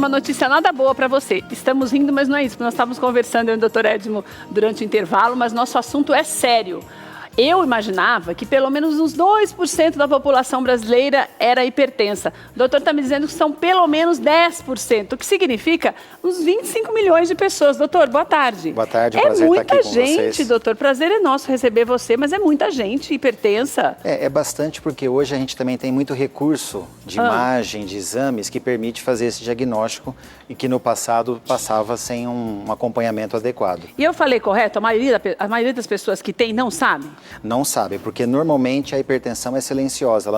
uma notícia nada boa para você. Estamos rindo, mas não é isso. Nós estávamos conversando, eu e o Dr. Edmo, durante o intervalo, mas nosso assunto é sério. Eu imaginava que pelo menos uns 2% da população brasileira era hipertensa. O doutor está me dizendo que são pelo menos 10%, o que significa uns 25 milhões de pessoas. Doutor, boa tarde. Boa tarde, é um prazer estar aqui com vocês. É muita gente, doutor. Prazer é nosso receber você, mas é muita gente hipertensa. É bastante, porque hoje a gente também tem muito recurso de imagem, de exames, que permite fazer esse diagnóstico e que no passado passava sem um acompanhamento adequado. E eu falei correto? A maioria das pessoas que tem não sabe? Não sabe, porque normalmente a hipertensão é silenciosa,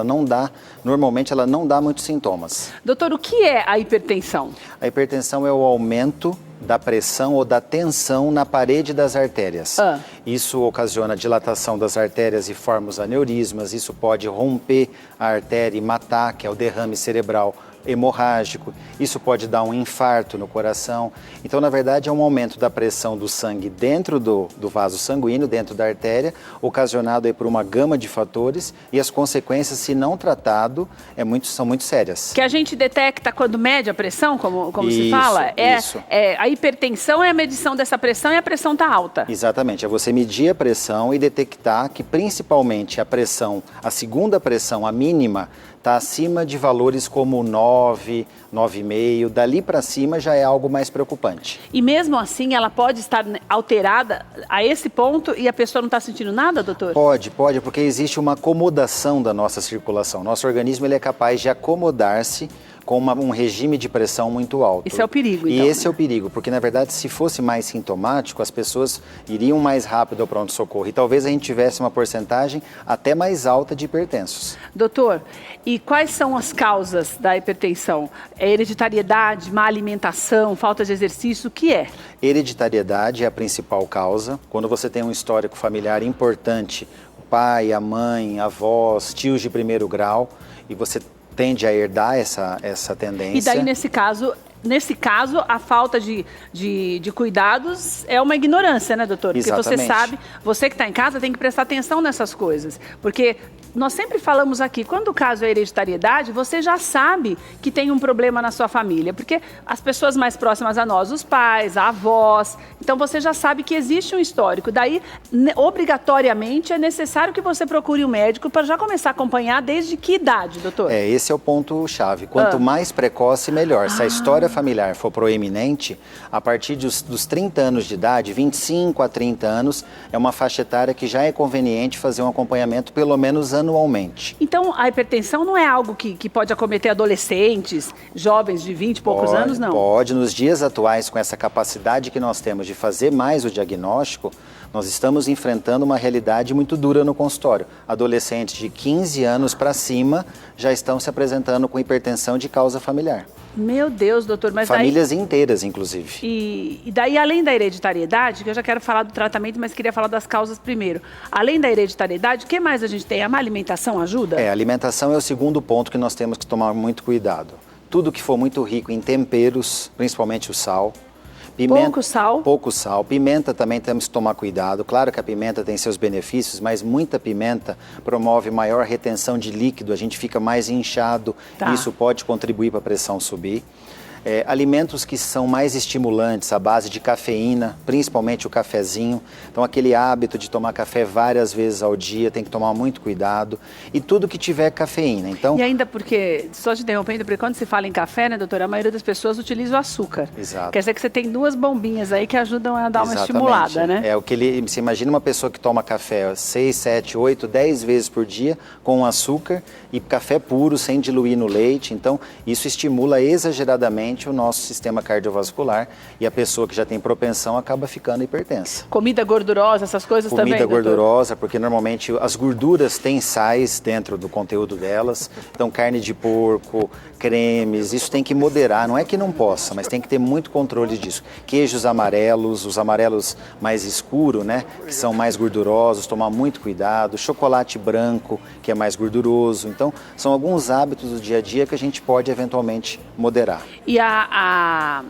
normalmente ela não dá muitos sintomas. Doutor, o que é a hipertensão? A hipertensão é o aumento da pressão ou da tensão na parede das artérias. Isso ocasiona dilatação das artérias e forma os aneurismas, isso pode romper a artéria e matar, que é o derrame cerebral hemorrágico, isso pode dar um infarto no coração. Então, na verdade, é um aumento da pressão do sangue dentro do vaso sanguíneo, dentro da artéria, ocasionado aí por uma gama de fatores, e as consequências, se não tratado, são muito sérias. Que a gente detecta quando mede a pressão, como isso, se fala? Isso. A hipertensão é a medição dessa pressão e a pressão está alta. Exatamente, é você medir a pressão e detectar que principalmente a segunda pressão, a mínima, está acima de valores como 9, 9,5, dali para cima já é algo mais preocupante. E mesmo assim ela pode estar alterada a esse ponto e a pessoa não está sentindo nada, doutor? Pode, porque existe uma acomodação da nossa circulação. Nosso organismo ele é capaz de acomodar-se com um regime de pressão muito alto. Esse é o perigo, então. E esse é o perigo, porque na verdade se fosse mais sintomático, as pessoas iriam mais rápido ao pronto-socorro e talvez a gente tivesse uma porcentagem até mais alta de hipertensos. Doutor, e quais são as causas da hipertensão? É hereditariedade, má alimentação, falta de exercício, o que é? Hereditariedade é a principal causa. Quando você tem um histórico familiar importante, o pai, a mãe, avós, tios de primeiro grau, e você tende a herdar essa tendência. E daí, nesse caso, a falta de cuidados é uma ignorância, né, doutor? Porque Exatamente. Você sabe, você que está em casa tem que prestar atenção nessas coisas. Porque nós sempre falamos aqui, quando o caso é hereditariedade, você já sabe que tem um problema na sua família. Porque as pessoas mais próximas a nós, os pais, a avós, então você já sabe que existe um histórico. Daí, obrigatoriamente, é necessário que você procure um médico para já começar a acompanhar desde que idade, doutor? Esse é o ponto-chave. Quanto mais precoce, melhor. Se a história familiar for proeminente, a partir dos 30 anos de idade, 25 a 30 anos, é uma faixa etária que já é conveniente fazer um acompanhamento pelo menos anualmente. Então, a hipertensão não é algo que pode acometer adolescentes, jovens de 20 e poucos anos, não? Pode. Nos dias atuais, com essa capacidade que nós temos de fazer mais o diagnóstico, nós estamos enfrentando uma realidade muito dura no consultório. Adolescentes de 15 anos para cima já estão se apresentando com hipertensão de causa familiar. Meu Deus, doutor, mas famílias inteiras, inclusive. E daí, além da hereditariedade, que eu já quero falar do tratamento, mas queria falar das causas primeiro. Além da hereditariedade, o que mais a gente tem? A má alimentação ajuda? A alimentação é o segundo ponto que nós temos que tomar muito cuidado. Tudo que for muito rico em temperos, principalmente o sal. Pimenta, pouco sal? Pouco sal. Pimenta também temos que tomar cuidado. Claro que a pimenta tem seus benefícios, mas muita pimenta promove maior retenção de líquido, a gente fica mais inchado, e isso pode contribuir para a pressão subir. Alimentos que são mais estimulantes, à base de cafeína, principalmente o cafezinho. Então, aquele hábito de tomar café várias vezes ao dia, tem que tomar muito cuidado. E tudo que tiver cafeína. Então, e ainda porque, só te interrompendo, porque quando se fala em café, né, doutora, a maioria das pessoas utiliza o açúcar. Exato. Quer dizer que você tem duas bombinhas aí que ajudam a dar uma estimulada, né? Você imagina uma pessoa que toma café 6, 7, 8, 10 vezes por dia com açúcar e café puro, sem diluir no leite. Então, isso estimula exageradamente o nosso sistema cardiovascular e a pessoa que já tem propensão acaba ficando hipertensa. Comida gordurosa, essas coisas também, Comida gordurosa, porque normalmente as gorduras têm sais dentro do conteúdo delas. Então, carne de porco, cremes, isso tem que moderar. Não é que não possa, mas tem que ter muito controle disso. Queijos amarelos, os amarelos mais escuros, né, que são mais gordurosos, tomar muito cuidado. Chocolate branco, que é mais gorduroso. Então, são alguns hábitos do dia a dia que a gente pode eventualmente moderar. E a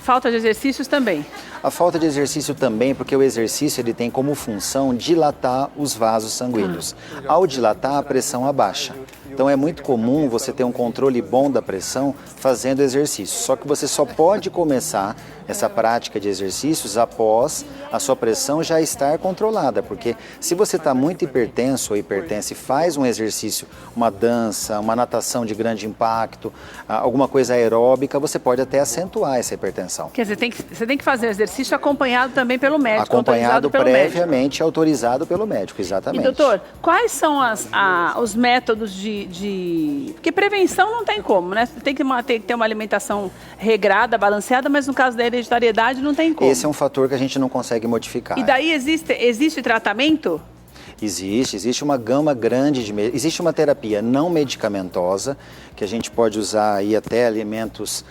falta de exercícios também? A falta de exercício também, porque o exercício ele tem como função dilatar os vasos sanguíneos. Ao dilatar, a pressão abaixa. Então é muito comum você ter um controle bom da pressão fazendo exercício. Só que você só pode começar essa prática de exercícios após a sua pressão já estar controlada. Porque se você está muito hipertenso ou hipertensa e faz um exercício, uma dança, uma natação de grande impacto, alguma coisa aeróbica, você pode até acentuar essa hipertensão. Quer dizer, você tem que fazer o exercício acompanhado também pelo médico, acompanhado pelo previamente, médico. autorizado pelo médico, exatamente. E doutor, quais são os métodos Porque prevenção não tem como, né? Tem que ter uma alimentação regrada, balanceada, mas no caso da hereditariedade não tem como. Esse é um fator que a gente não consegue modificar. E daí existe tratamento? Existe uma gama grande existe uma terapia não medicamentosa, que a gente pode usar aí até alimentos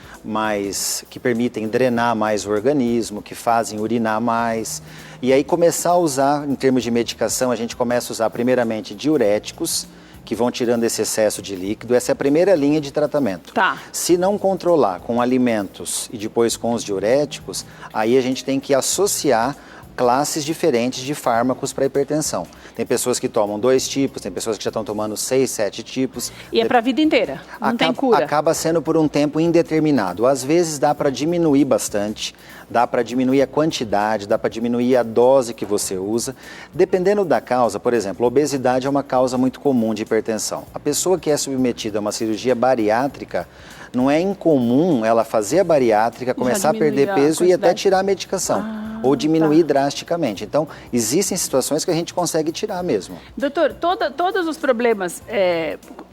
que permitem drenar mais o organismo, que fazem urinar mais. E aí começar a usar, em termos de medicação, a gente começa a usar primeiramente diuréticos, que vão tirando esse excesso de líquido. Essa é a primeira linha de tratamento. Tá. Se não controlar com alimentos e depois com os diuréticos, aí a gente tem que associar classes diferentes de fármacos para hipertensão. Tem pessoas que tomam 2 tipos, tem pessoas que já estão tomando 6, 7 tipos. E é para a vida inteira, não tem cura. Acaba sendo por um tempo indeterminado. Às vezes dá para diminuir bastante, dá para diminuir a quantidade, dá para diminuir a dose que você usa. Dependendo da causa, por exemplo, obesidade é uma causa muito comum de hipertensão. A pessoa que é submetida a uma cirurgia bariátrica, não é incomum ela fazer a bariátrica, começar a perder peso e até tirar a medicação. Ou diminuir drasticamente. Então, existem situações que a gente consegue tirar mesmo. Doutor, todos os problemas,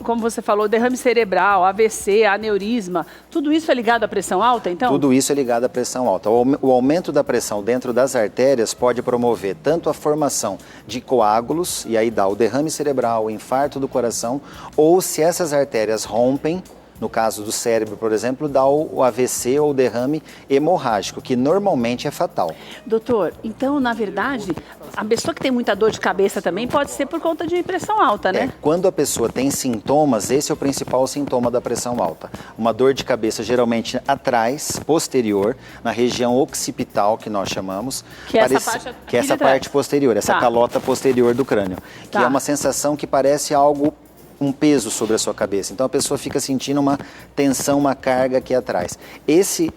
como você falou, derrame cerebral, AVC, aneurisma, tudo isso é ligado à pressão alta, então? Tudo isso é ligado à pressão alta. O aumento da pressão dentro das artérias pode promover tanto a formação de coágulos, e aí dá o derrame cerebral, o infarto do coração, ou se essas artérias rompem, no caso do cérebro, por exemplo, dá o AVC ou derrame hemorrágico, que normalmente é fatal. Doutor, então, na verdade, a pessoa que tem muita dor de cabeça também pode ser por conta de pressão alta, né? Quando a pessoa tem sintomas, esse é o principal sintoma da pressão alta. Uma dor de cabeça geralmente atrás, posterior, na região occipital, que nós chamamos. Que é essa faixa aqui que é essa parte posterior, essa calota posterior do crânio. Que é uma sensação que parece algo, um peso sobre a sua cabeça. Então a pessoa fica sentindo uma tensão, uma carga aqui atrás. Esse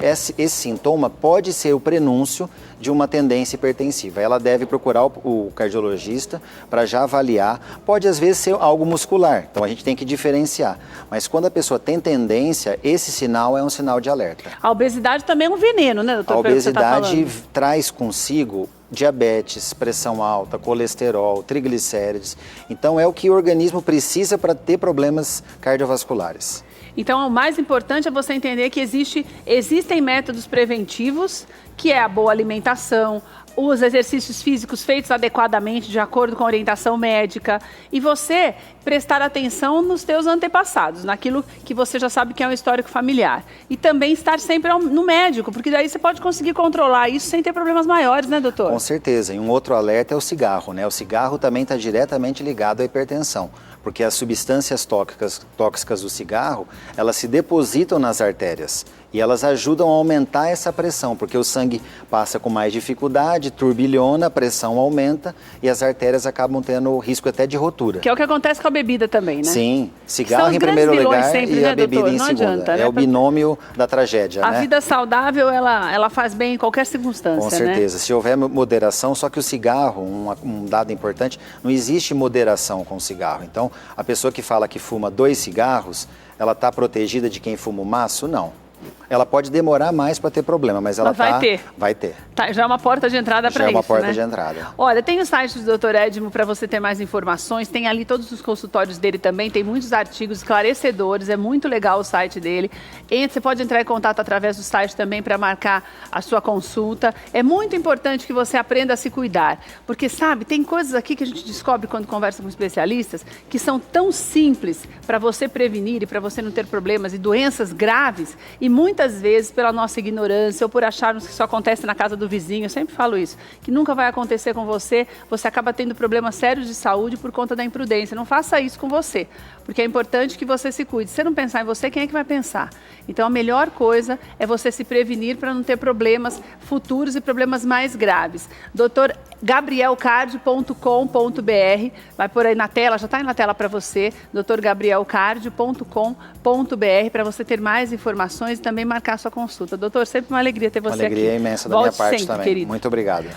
sintoma pode ser o prenúncio de uma tendência hipertensiva. Ela deve procurar o cardiologista para já avaliar. Pode às vezes ser algo muscular, então a gente tem que diferenciar. Mas quando a pessoa tem tendência, esse sinal é um sinal de alerta. A obesidade também é um veneno, né, doutor? A obesidade traz consigo diabetes, pressão alta, colesterol, triglicérides. Então é o que o organismo precisa para ter problemas cardiovasculares. Então o mais importante é você entender que existem métodos preventivos, que é a boa alimentação, os exercícios físicos feitos adequadamente, de acordo com a orientação médica, e você prestar atenção nos teus antepassados, naquilo que você já sabe que é um histórico familiar. E também estar sempre no médico, porque daí você pode conseguir controlar isso sem ter problemas maiores, né, doutor? Com certeza. E um outro alerta é o cigarro, né? O cigarro também está diretamente ligado à hipertensão, porque as substâncias tóxicas do cigarro, elas se depositam nas artérias e elas ajudam a aumentar essa pressão, porque o sangue passa com mais dificuldade, turbilhona, a pressão aumenta e as artérias acabam tendo risco até de rotura. Que é o que acontece com a bebida também, né? Sim, cigarro em primeiro lugar sempre, e a bebida doutor? Em segundo. Adianta, né? É o binômio da tragédia, né? A vida saudável, ela faz bem em qualquer circunstância, Com certeza, né? Se houver moderação, só que o cigarro, um dado importante, não existe moderação com o cigarro. Então, a pessoa que fala que fuma 2 cigarros, ela está protegida de quem fuma o maço? Não. Ela pode demorar mais para ter problema, mas ela vai ter. Vai ter. Tá, já é uma porta de entrada para isso, Já é uma porta né? de entrada. Olha, tem o site do Dr. Edmo para você ter mais informações, tem ali todos os consultórios dele também, tem muitos artigos esclarecedores, é muito legal o site dele. Você pode entrar em contato através do site também para marcar a sua consulta. É muito importante que você aprenda a se cuidar, porque sabe, tem coisas aqui que a gente descobre quando conversa com especialistas que são tão simples para você prevenir e para você não ter problemas e doenças graves, e muitas vezes pela nossa ignorância ou por acharmos que isso acontece na casa do vizinho, eu sempre falo isso, que nunca vai acontecer com você, você acaba tendo problemas sérios de saúde por conta da imprudência. Não faça isso com você, porque é importante que você se cuide. Se você não pensar em você, quem é que vai pensar? Então, a melhor coisa é você se prevenir para não ter problemas futuros e problemas mais graves. drgabrielcardio.com.br, vai por aí na tela, já está aí na tela para você, drgabrielcardio.com.br, para você ter mais informações e também marcar sua consulta. Doutor, sempre uma alegria ter você aqui. Uma alegria imensa da minha parte também. Querido. Muito obrigado.